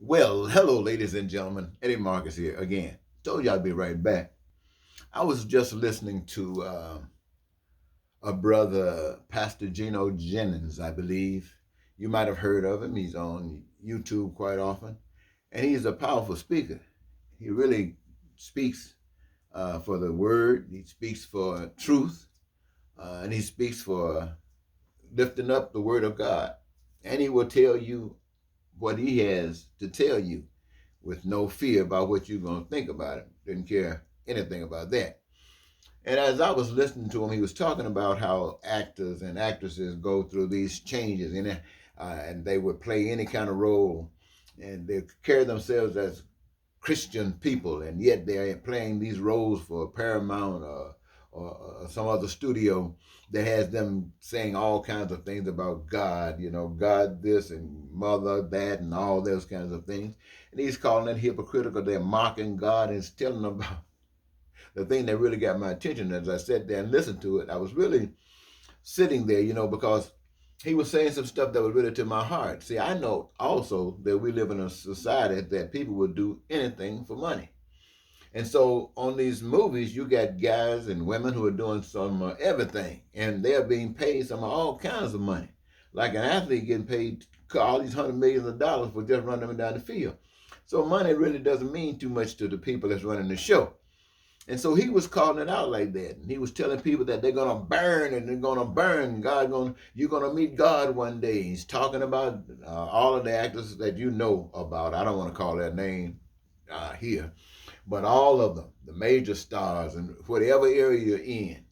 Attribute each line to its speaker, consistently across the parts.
Speaker 1: Well, hello, ladies and gentlemen. Eddie Marcus here again. Told you I'd be right back. I was just listening to a brother, Pastor Geno Jennings, I believe. You might have heard of him. He's on YouTube quite often, and he's a powerful speaker. He really speaks for the word. He speaks for truth, and he speaks for lifting up the word of God. And he will tell you what he has to tell you with no fear about what you're going to think about it. Didn't care anything about that. And as I was listening to him, he was talking about how actors and actresses go through these changes, and they would play any kind of role, and they carry themselves as Christian people, and yet they're playing these roles for Paramount or some other studio that has them saying all kinds of things about God, God this and mother that and all those kinds of things. And he's calling it hypocritical. They're mocking God and telling them about the thing that really got my attention. As I sat there and listened to it, I was really sitting there, because he was saying some stuff that was really to my heart. See, I know also that we live in a society that people will do anything for money. And so on these movies, you got guys and women who are doing some everything, and they're being paid some all kinds of money, like an athlete getting paid all these hundred millions of dollars for just running them down the field. So money really doesn't mean too much to the people that's running the show. And so he was calling it out like that. And he was telling people that they're gonna burn and they're gonna burn. You're gonna meet God one day. He's talking about all of the actors that you know about. I don't want to call their name here, but all of them, the major stars, and whatever area you're in,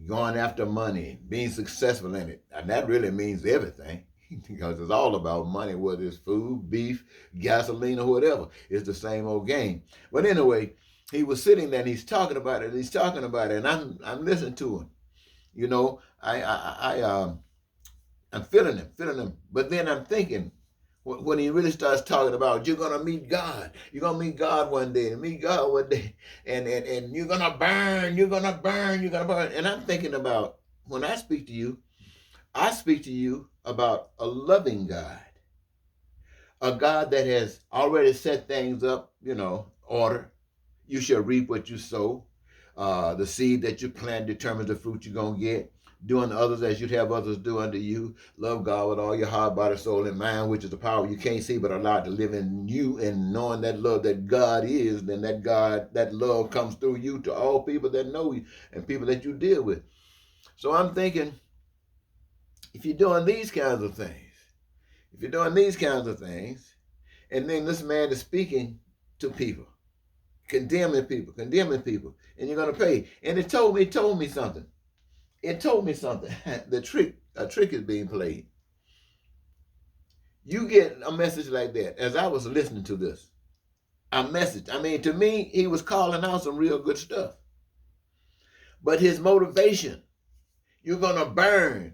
Speaker 1: going after money, being successful in it, and that really means everything. Because it's all about money, whether it's food, beef, gasoline, or whatever. It's the same old game. But anyway, he was sitting there and he's talking about it. He's talking about it, and I'm listening to him. I'm feeling him. But then I'm thinking, when he really starts talking about you're gonna meet God, you're gonna meet God one day, and you're gonna burn, you're gonna burn. And I'm thinking about when I speak to you about a loving God, a God that has already set things up, order. You shall reap what you sow. The seed that you plant determines the fruit you're going to get. Doing others as you'd have others do unto you. Love God with all your heart, body, soul, and mind, which is the power you can't see but allowed to live in you. And knowing that love that God is, then that love comes through you to all people that know you and people that you deal with. So I'm thinking, if you're doing these kinds of things, and then this man is speaking to people, condemning people, and you're gonna pay. And it told me something. It told me something. A trick is being played. You get a message like that. As I was listening to this, a message. I mean, to me, he was calling out some real good stuff. But his motivation, you're gonna burn,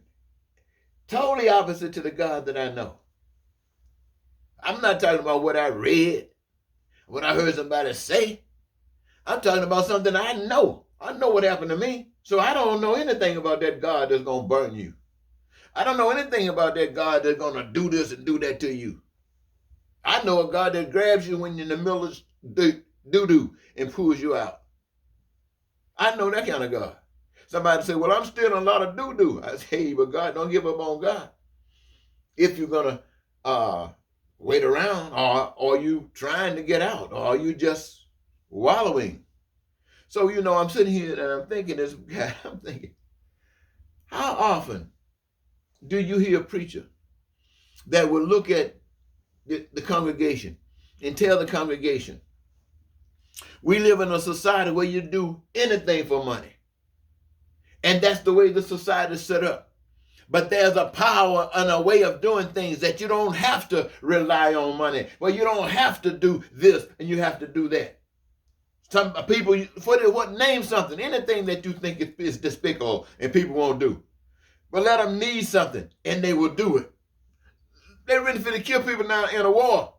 Speaker 1: totally opposite to the God that I know. I'm not talking about what I read, what I heard somebody say. I'm talking about something I know. I know what happened to me. So I don't know anything about that God that's going to burn you. I don't know anything about that God that's going to do this and do that to you. I know a God that grabs you when you're in the middle of doo-doo and pulls you out. I know that kind of God. Somebody say, well, I'm still in a lot of doo-doo. I say, hey, but God, don't give up on God. If you're going to wait around, or are you trying to get out, or are you just wallowing? So, I'm sitting here and I'm thinking, how often do you hear a preacher that will look at the congregation and tell the congregation, we live in a society where you do anything for money. And that's the way the society is set up. But there's a power and a way of doing things that you don't have to rely on money. Well, you don't have to do this and you have to do that. Some people, name something, anything that you think is despicable and people won't do. But let them need something and they will do it. They're ready to kill people now in a war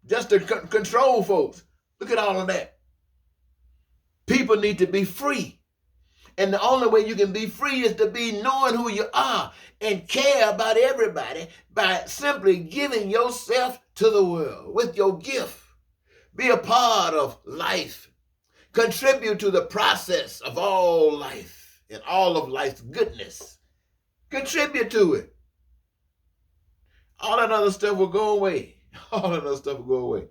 Speaker 1: just to control folks. Look at all of that. People need to be free. And the only way you can be free is to be knowing who you are and care about everybody by simply giving yourself to the world with your gift. Be a part of life. Contribute to the process of all life and all of life's goodness. Contribute to it. All that other stuff will go away. All that other stuff will go away.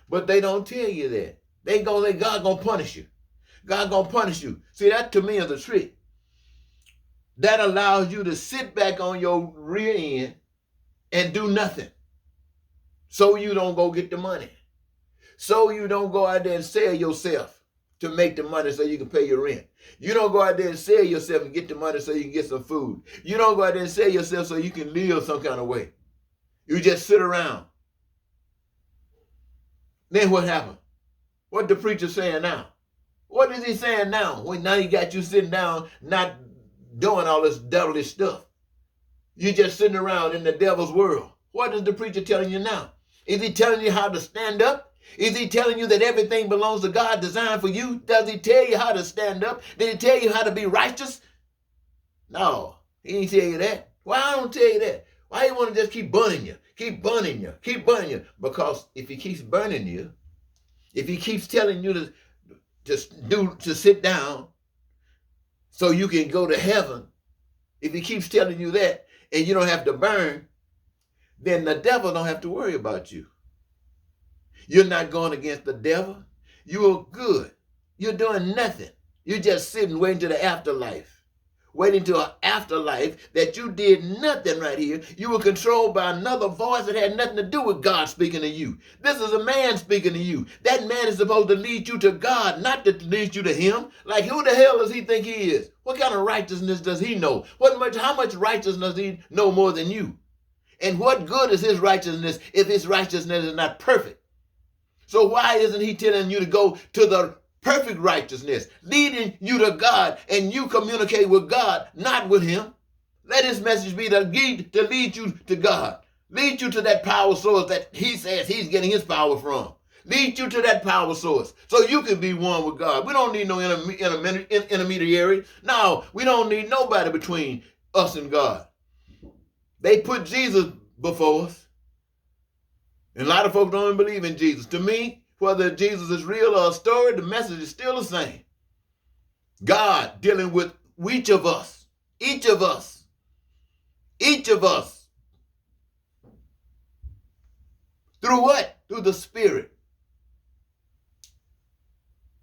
Speaker 1: But they don't tell you that. They go, God gonna punish you. God gonna punish you. See, that to me is a trick. That allows you to sit back on your rear end and do nothing. So you don't go get the money. So you don't go out there and sell yourself to make the money so you can pay your rent. You don't go out there and sell yourself and get the money so you can get some food. You don't go out there and sell yourself so you can live some kind of way. You just sit around. Then what happened? What the preacher saying now? What is he saying now? When now he got you sitting down, not doing all this devilish stuff. You just sitting around in the devil's world. What is the preacher telling you now? Is he telling you how to stand up? Is he telling you that everything belongs to God designed for you? Does he tell you how to stand up? Did he tell you how to be righteous? No, he didn't tell you that. Why don't tell you that? Why you want to just keep burning you? Keep burning you. Keep burning you. Because if he keeps burning you, if he keeps telling you to sit down so you can go to heaven, if he keeps telling you that and you don't have to burn, then the devil don't have to worry about you. You're not going against the devil. You're good. You're doing nothing. You're just sitting waiting to the afterlife. Waiting to an afterlife that you did nothing right here. You were controlled by another voice that had nothing to do with God speaking to you. This is a man speaking to you. That man is supposed to lead you to God, not to lead you to him. Like, who the hell does he think he is? What kind of righteousness does he know? How much righteousness does he know more than you? And what good is his righteousness if his righteousness is not perfect? So why isn't he telling you to go to the perfect righteousness, leading you to God, and you communicate with God, not with him? Let his message be to lead you to God. Lead you to that power source that he says he's getting his power from. Lead you to that power source so you can be one with God. We don't need no intermediary. No, we don't need nobody between us and God. They put Jesus before us. And a lot of folks don't even believe in Jesus. To me, whether Jesus is real or a story, the message is still the same. God dealing with each of us. Each of us. Each of us. Through what? Through the Spirit.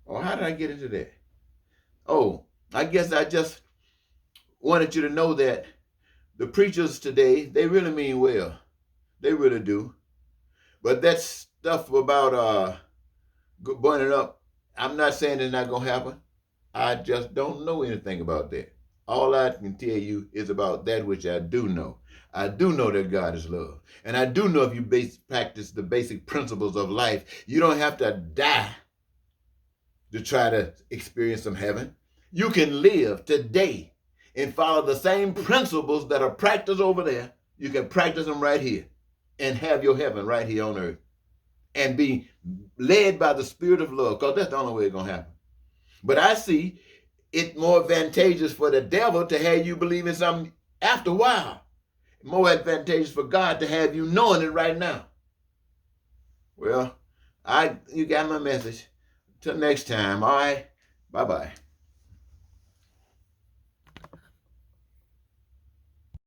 Speaker 1: Oh, how did I get into that? Oh, I guess I just wanted you to know that the preachers today, they really mean well. They really do. But that stuff about burning up, I'm not saying it's not going to happen. I just don't know anything about that. All I can tell you is about that which I do know. I do know that God is love. And I do know if you practice the basic principles of life, you don't have to die to try to experience some heaven. You can live today and follow the same principles that are practiced over there. You can practice them right here and have your heaven right here on earth and be led by the Spirit of love, because that's the only way it's going to happen. But I see it more advantageous for the devil to have you believe in something after a while. More advantageous for God to have you knowing it right now. Well, you got my message. Till next time, all right? Bye-bye.